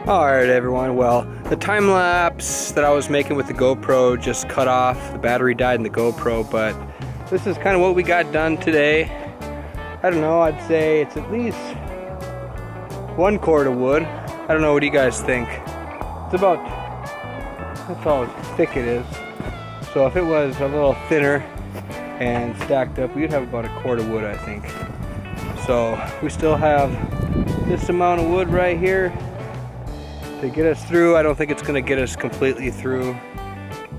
Alright everyone, well, the time lapse that I was making with the GoPro just cut off. The battery died in the GoPro, but this is kind of what we got done today. I don't know, I'd say it's at least 1 cord of wood. I don't know, what do you guys think? It's about, that's how thick it is. So if it was a little thinner and stacked up, we'd have about 1 cord of wood, I think. So we still have this amount of wood right here to get us through. I don't think it's going to get us completely through,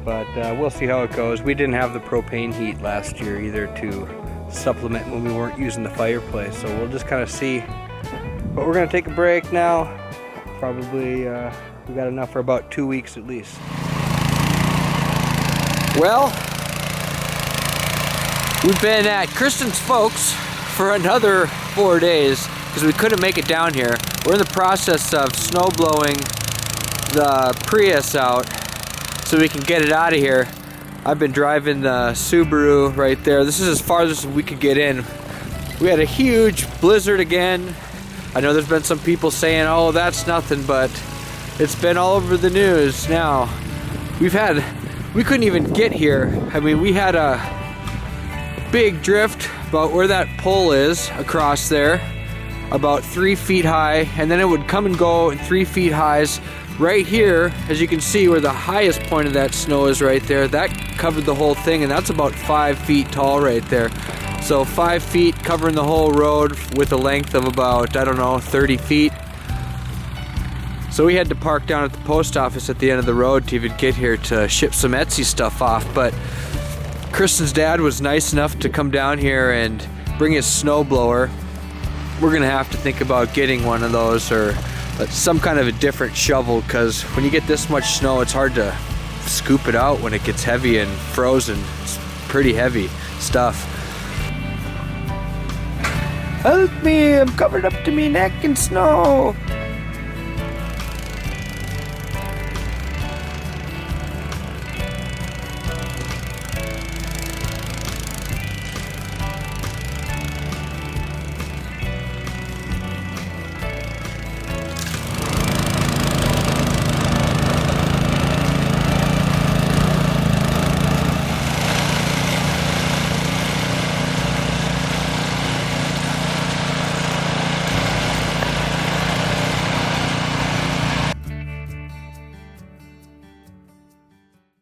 but we'll see how it goes. We didn't have the propane heat last year either to supplement when we weren't using the fireplace, so we'll just kind of see. But we're going to take a break now. Probably we got enough for about 2 weeks at least. Well, we've been at Kristen's folks for another 4 days because we couldn't make it down here. We're in the process of snow blowing the Prius out so we can get it out of here. I've been driving the Subaru right there. This is as far as we could get in. We had a huge blizzard again. I know there's been some people saying, oh, that's nothing, but it's been all over the news now. We couldn't even get here. I mean, we had a big drift about where that pole is across there, about 3 feet high, and then it would come and go in 3 feet highs. Right here, as you can see where the highest point of that snow is right there, that covered the whole thing, and that's about 5 feet tall right there. So 5 feet covering the whole road with a length of about, I don't know, 30 feet. So we had to park down at the post office at the end of the road to even get here to ship some Etsy stuff off. But Kristen's dad was nice enough to come down here and bring his snowblower. We're gonna have to think about getting one of those or some kind of a different shovel, because when you get this much snow, it's hard to scoop it out when it gets heavy and frozen. It's pretty heavy stuff. Help me, I'm covered up to me neck in snow.